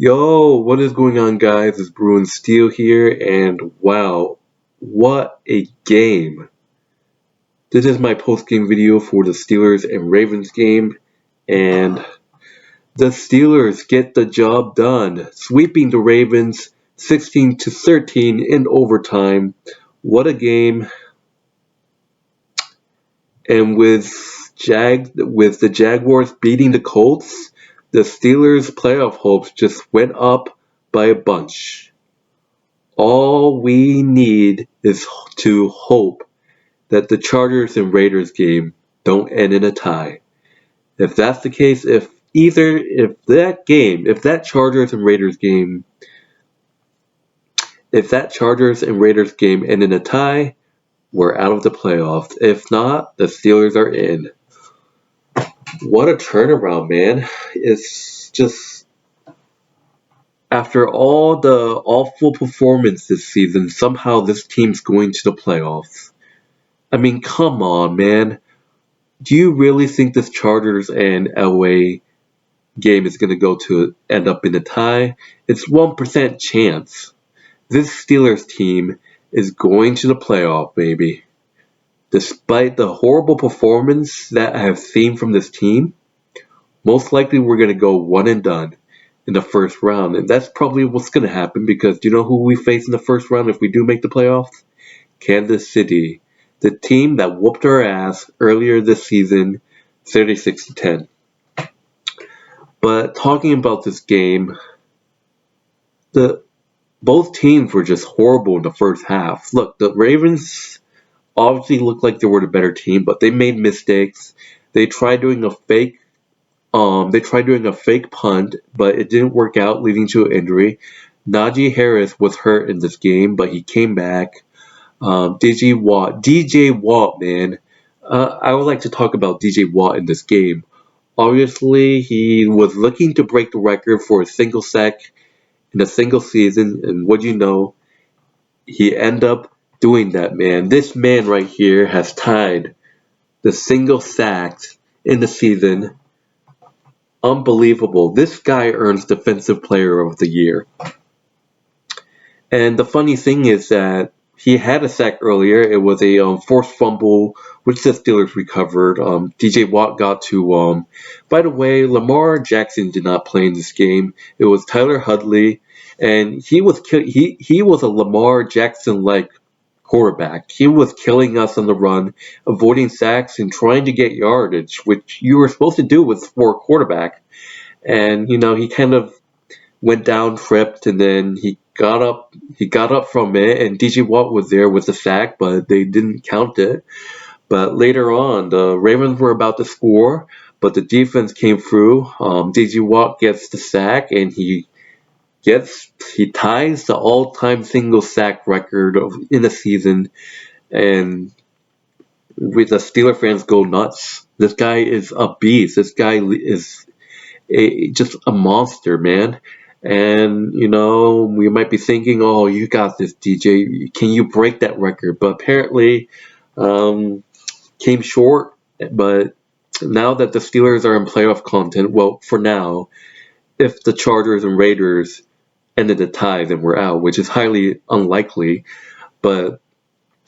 Yo, what is going on, guys? It's Bruin Steel here, and wow, what a game! This is my post-game video for the Steelers and Ravens game, and the Steelers get the job done, sweeping the Ravens 16 to 13 in overtime. What a game! And with the Jaguars beating the Colts, the Steelers' playoff hopes just went up by a bunch. All we need is to hope that the Chargers and Raiders game don't end in a tie. If that's the case, if that Chargers and Raiders game, if that Chargers and Raiders game end in a tie, we're out of the playoffs. If not, the Steelers are in. What a turnaround, man. It's just after all the awful performance this season, somehow this team's going to the playoffs. I mean, come on, man. Do you really think this Chargers and LA game is going to go to end up in a tie? It's 1% chance. This Steelers team is going to the playoff, baby. Despite the horrible performance that I have seen from this team, most likely we're going to go one and done in the first round. And that's probably what's going to happen because do you know who we face in the first round if we do make the playoffs? Kansas City, the team that whooped our ass earlier this season, 36 to 10. But talking about this game, the both teams were just horrible in the first half. Look, the Ravens obviously looked like they were the better team, but they made mistakes. They tried doing a fake punt, but it didn't work out, leading to an injury. Najee Harris was hurt in this game, but he came back. DJ Watt, man. I would like to talk about DJ Watt in this game. Obviously, he was looking to break the record for a single sack in a single season, and what you know, he ended up doing that, man. This man right here has tied the single sacks in the season. Unbelievable. This guy earns Defensive Player of the Year. And the funny thing is that he had a sack earlier. It was a forced fumble, which the Steelers recovered. DJ Watt got to. By the way, Lamar Jackson did not play in this game. It was Tyler Huntley, and he was a Lamar Jackson-like quarterback. He was killing us on the run, avoiding sacks and trying to get yardage, which you were supposed to do for a quarterback. And he kind of went down, tripped, and then he got up. He got up from it, and DJ Watt was there with the sack, but they didn't count it. But later on, the Ravens were about to score, but the defense came through. DJ Watt gets the sack, and he ties the all-time single sack record in a season, and with the Steeler fans go nuts. This guy is a beast. This guy is just a monster, man. And we might be thinking, "Oh, you got this, DJ. Can you break that record?" But apparently, came short. But now that the Steelers are in playoff content, well, for now, if the Chargers and Raiders ended a tie, then we're out, which is highly unlikely. But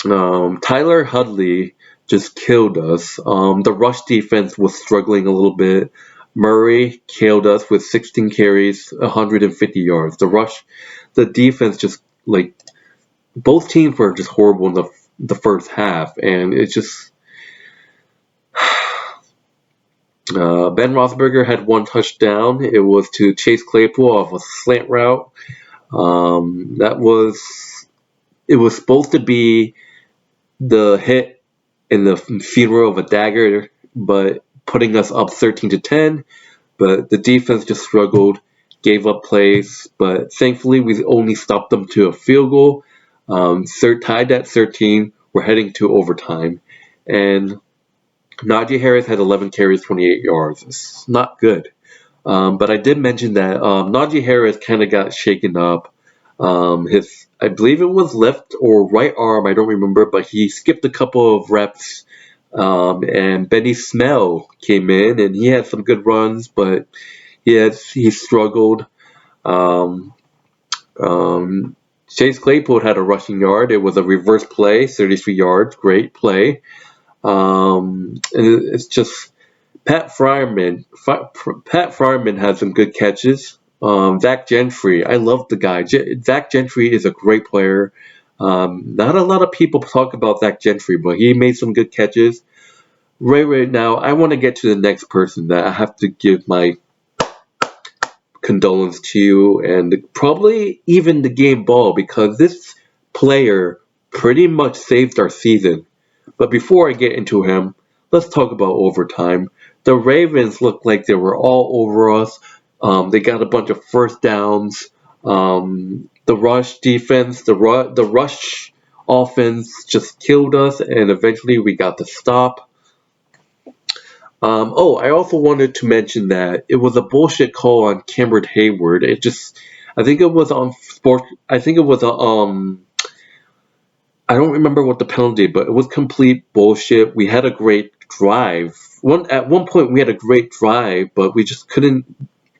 Tyler Huntley just killed us. The rush defense was struggling a little bit. Murray killed us with 16 carries, 150 yards. The defense just both teams were just horrible in the first half, and it's just Ben Roethlisberger had one touchdown. It was to Chase Claypool off a slant route. It was supposed to be the hit in the funeral of a dagger, but putting us up 13 to 10. But the defense just struggled, gave up plays. But thankfully, we only stopped them to a field goal. Tied at 13. We're heading to overtime, and Najee Harris had 11 carries, 28 yards. It's not good. But I did mention that Najee Harris kind of got shaken up. I believe it was left or right arm, I don't remember, but he skipped a couple of reps. And Benny Snell came in, and he had some good runs, but he struggled. Um, Chase Claypool had a rushing yard. It was a reverse play, 33 yards, great play. And it's just Pat Fryerman had some good catches. Zach Gentry, I love the guy. Zach Gentry is a great player. Not a lot of people talk about Zach Gentry, but he made some good catches. Right now, I want to get to the next person that I have to give my condolence to you and probably even the game ball because this player pretty much saved our season. But before I get into him, let's talk about overtime. The Ravens looked like they were all over us. They got a bunch of first downs. The rush defense, the rush offense just killed us, and eventually we got the stop. I also wanted to mention that it was a bullshit call on Cameron Hayward. I think it was on sport. I think it was I don't remember what the penalty, but it was complete bullshit. We had a great drive. At one point we had a great drive, but we just couldn't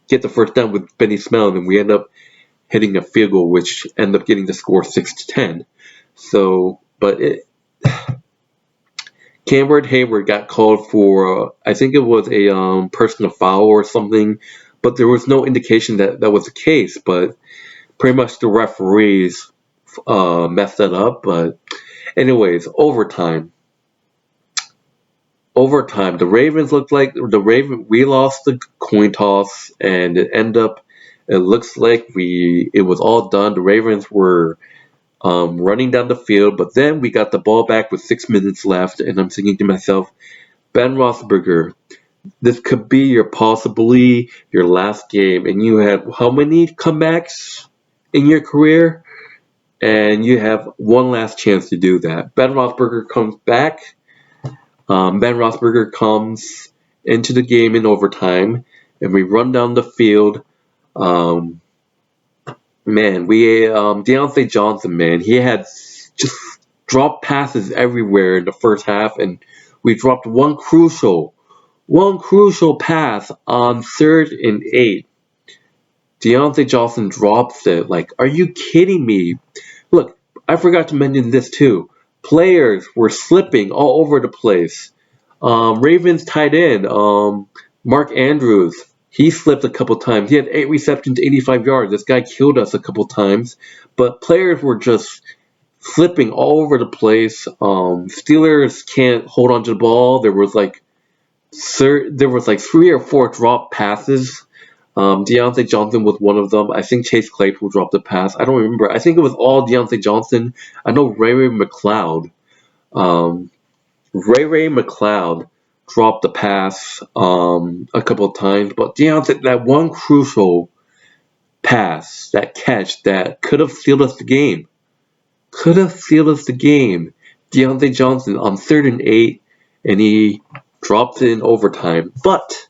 get the first down with Benny Snell, and we ended up hitting a field goal, which ended up getting the score 6-10. So, Cameron Hayward got called for, I think it was a personal foul or something, but there was no indication that that was the case. But pretty much the referees messed that up. But anyways, overtime. Overtime, the Ravens looked like we lost the coin toss, and it looks like it was all done. The Ravens were running down the field, but then we got the ball back with 6 minutes left, and I'm thinking to myself, Ben Roethlisberger, this could be possibly your last game, and you have how many comebacks in your career? And you have one last chance to do that. Ben Roethlisberger comes back. Ben Roethlisberger comes into the game in overtime, and we run down the field. Deontay Johnson, man, he had just dropped passes everywhere in the first half, and we dropped one crucial pass on 3rd and 8. Deontay Johnson drops it. Like, are you kidding me? Look, I forgot to mention this too. Players were slipping all over the place. Ravens tight end, Mark Andrews, he slipped a couple times. He had 8 receptions, 85 yards. This guy killed us a couple times. But players were just slipping all over the place. Steelers can't hold on to the ball. There was like 3 or 4 drop passes. Deontay Johnson was one of them. I think Chase Claypool dropped a pass. I don't remember. I think it was all Deontay Johnson. I know Ray McLeod. Ray McLeod dropped the pass a couple of times, but Deontay, that one crucial pass, that catch that could have sealed us the game. Deontay Johnson on 3rd and 8, and he dropped it in overtime. But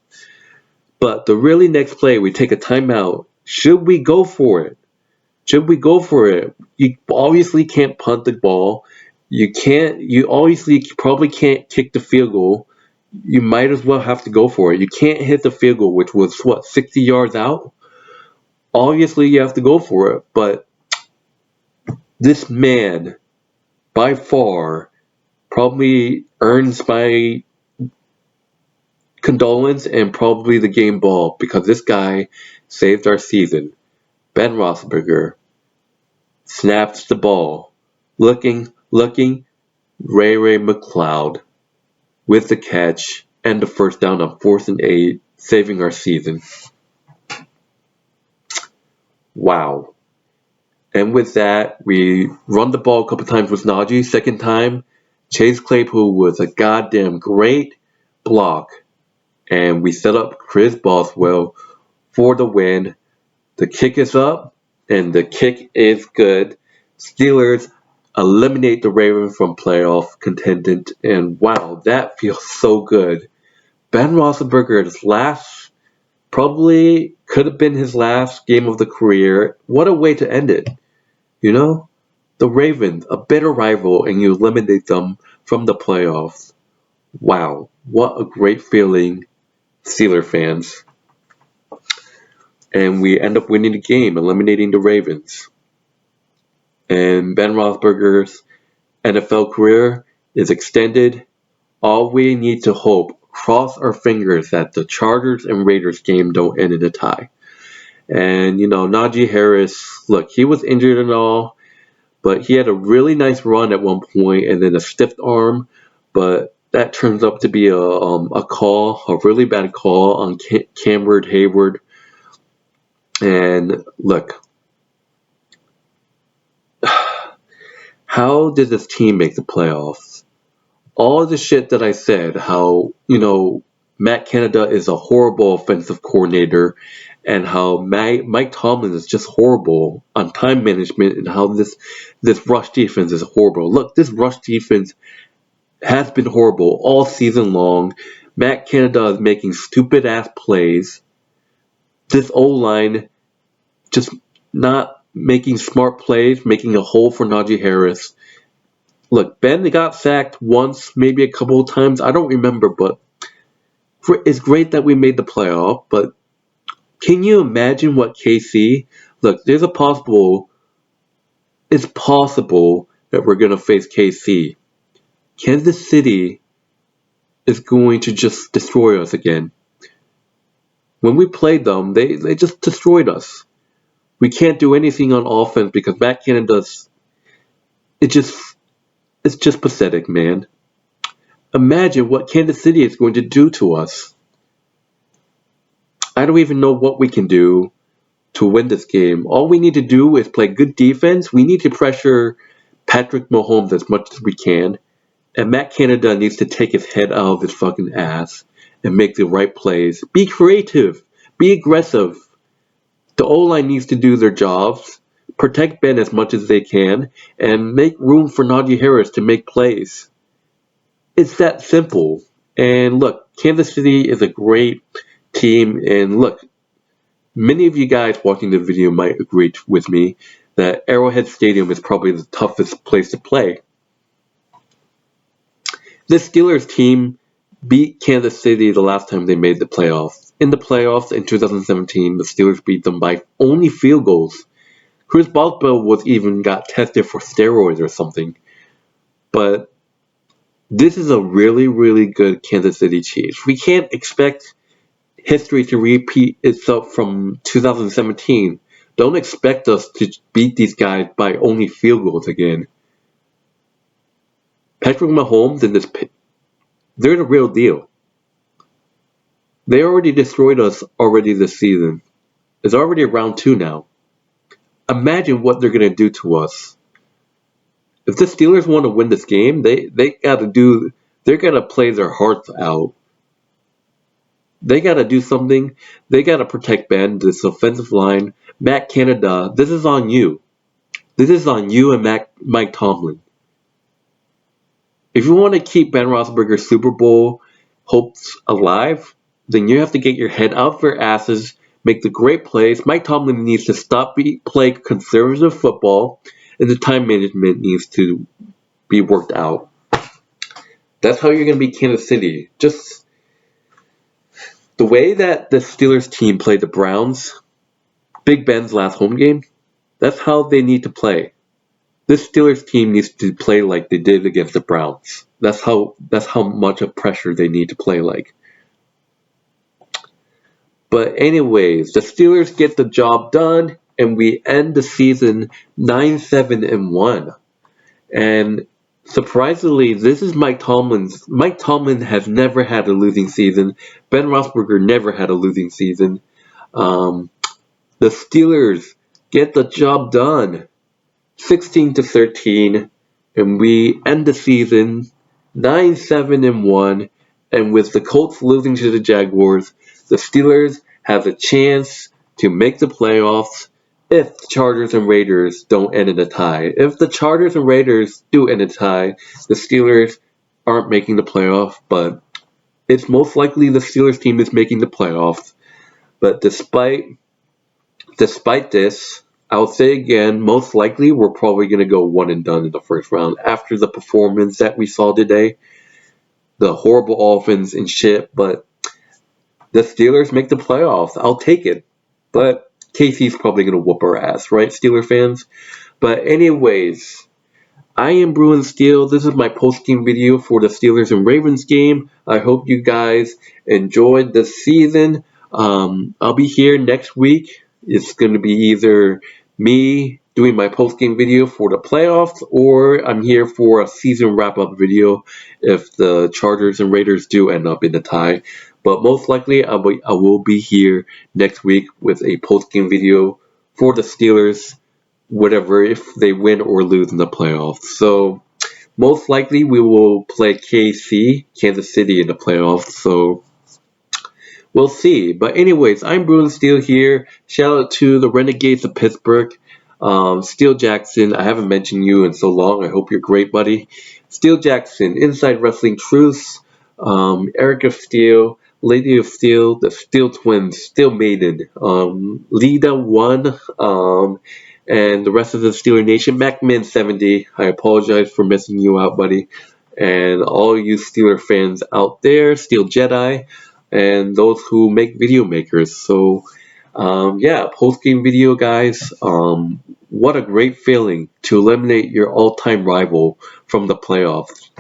the really next play, we take a timeout. Should we go for it? You obviously can't punt the ball. You obviously probably can't kick the field goal. You might as well have to go for it. You can't hit the field goal, which was 60 yards out? Obviously you have to go for it, but this man, by far, probably earns my condolence and probably the game ball because this guy saved our season. Ben Roethlisberger snaps the ball, looking, Ray McLeod with the catch and the first down on 4th and 8, saving our season. Wow. And with that, we run the ball a couple times with Najee. Second time, Chase Claypool was a goddamn great block. And we set up Chris Boswell for the win. The kick is up, and the kick is good. Steelers eliminate the Ravens from playoff contention, and wow, that feels so good. Ben Roethlisberger's probably could have been his last game of the career. What a way to end it. You know? The Ravens, a bitter rival, and you eliminate them from the playoffs. Wow, what a great feeling, Steeler fans. and we end up winning the game, eliminating the Ravens. And Ben Roethlisberger's NFL career is extended. All we need to hope, cross our fingers, that the Chargers and Raiders game don't end in a tie. And, Najee Harris, look, he was injured and all, but he had a really nice run at one point and then a stiff arm, but that turns out to be a really bad call on Cameron Hayward. And look, how did this team make the playoffs? All the shit that I said, how, Matt Canada is a horrible offensive coordinator, and how Mike Tomlin is just horrible on time management, and how this rush defense is horrible. Look, this rush defense has been horrible all season long. Matt Canada is making stupid ass plays. This O-line just not making smart plays, making a hole for Najee Harris. Look, Ben got sacked once, maybe a couple of times. I don't remember, but it's great that we made the playoff, but can you imagine what KC? Look, it's possible that we're going to face KC. Kansas City is going to just destroy us again. When we played them, they just destroyed us. We can't do anything on offense because Matt Canada does. It's just pathetic, man. Imagine what Kansas City is going to do to us. I don't even know what we can do to win this game. All we need to do is play good defense. We need to pressure Patrick Mahomes as much as we can. And Matt Canada needs to take his head out of his fucking ass and make the right plays. Be creative. Be aggressive. The O-line needs to do their jobs. Protect Ben as much as they can. And make room for Najee Harris to make plays. It's that simple. And look, Kansas City is a great team. And look, many of you guys watching the video might agree with me that Arrowhead Stadium is probably the toughest place to play. This Steelers team beat Kansas City the last time they made the playoffs. In the playoffs in 2017, the Steelers beat them by only field goals. Chris Boswell got tested for steroids or something. But this is a really, really good Kansas City Chiefs. We can't expect history to repeat itself from 2017. Don't expect us to beat these guys by only field goals again. Patrick Mahomes and they're the real deal. They already destroyed us this season. It's already round 2 now. Imagine what they're going to do to us. If the Steelers want to win this game, they're going to play their hearts out. They got to do something. They got to protect Ben, this offensive line. Matt Canada, this is on you. This is on you and Mike Tomlin. If you want to keep Ben Roethlisberger's Super Bowl hopes alive, then you have to get your head out of your asses, make the great plays. Mike Tomlin needs to play conservative football, and the time management needs to be worked out. That's how you're going to beat Kansas City. Just the way that the Steelers team played the Browns, Big Ben's last home game, that's how they need to play. This Steelers team needs to play like they did against the Browns. That's how much of pressure they need to play like. But anyways, the Steelers get the job done, and we end the season 9-7-1. And surprisingly, this is Mike Tomlin's. Mike Tomlin has never had a losing season. Ben Roethlisberger never had a losing season. The Steelers get the job done. 16-13, and we end the season 9-7-1, and with the Colts losing to the Jaguars, the Steelers have a chance to make the playoffs if the Chargers and Raiders don't end in a tie. If the Chargers and Raiders do end in a tie, the Steelers aren't making the playoff, but it's most likely the Steelers team is making the playoffs. But despite this, I'll say again, most likely we're probably going to go one and done in the first round after the performance that we saw today. The horrible offense and shit, but the Steelers make the playoffs. I'll take it. But KC's probably going to whoop our ass, right, Steeler fans? But anyways, I am Bruin Steel. This is my post-game video for the Steelers and Ravens game. I hope you guys enjoyed the season. I'll be here next week. It's going to be either me doing my post-game video for the playoffs, or I'm here for a season wrap-up video if the Chargers and Raiders do end up in the tie. But most likely, I will be here next week with a post-game video for the Steelers, whatever, if they win or lose in the playoffs. So most likely we will play KC, Kansas City, in the playoffs. So we'll see. But anyways, I'm Bruin Steel here. Shout out to the Renegades of Pittsburgh. Steel Jackson, I haven't mentioned you in so long. I hope you're great, buddy. Steel Jackson, Inside Wrestling Truths, Eric of Steel, Lady of Steel, the Steel Twins, Steel Maiden, Lida 1, and the rest of the Steeler Nation. MacMan70, I apologize for missing you out, buddy. And all you Steeler fans out there, Steel Jedi, and those who make video makers. So, yeah, post-game video, guys. What a great feeling to eliminate your all-time rival from the playoffs.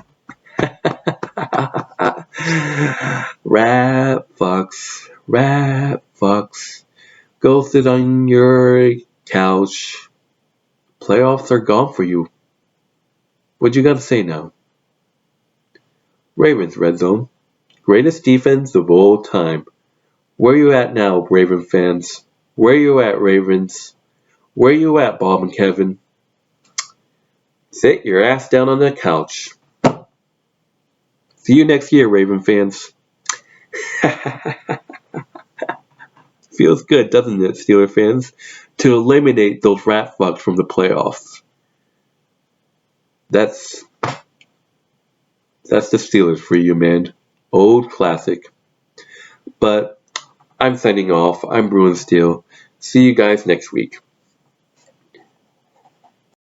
Rat fucks, go sit on your couch. Playoffs are gone for you. What you gotta say now? Ravens Red Zone. Greatest defense of all time. Where you at now, Raven fans? Where you at, Ravens? Where you at, Bob and Kevin? Sit your ass down on the couch. See you next year, Raven fans. Feels good, doesn't it, Steeler fans? To eliminate those rat fucks from the playoffs. That's the Steelers for you, man. Old classic. But I'm signing off. I'm Bruin Steel. See you guys next week.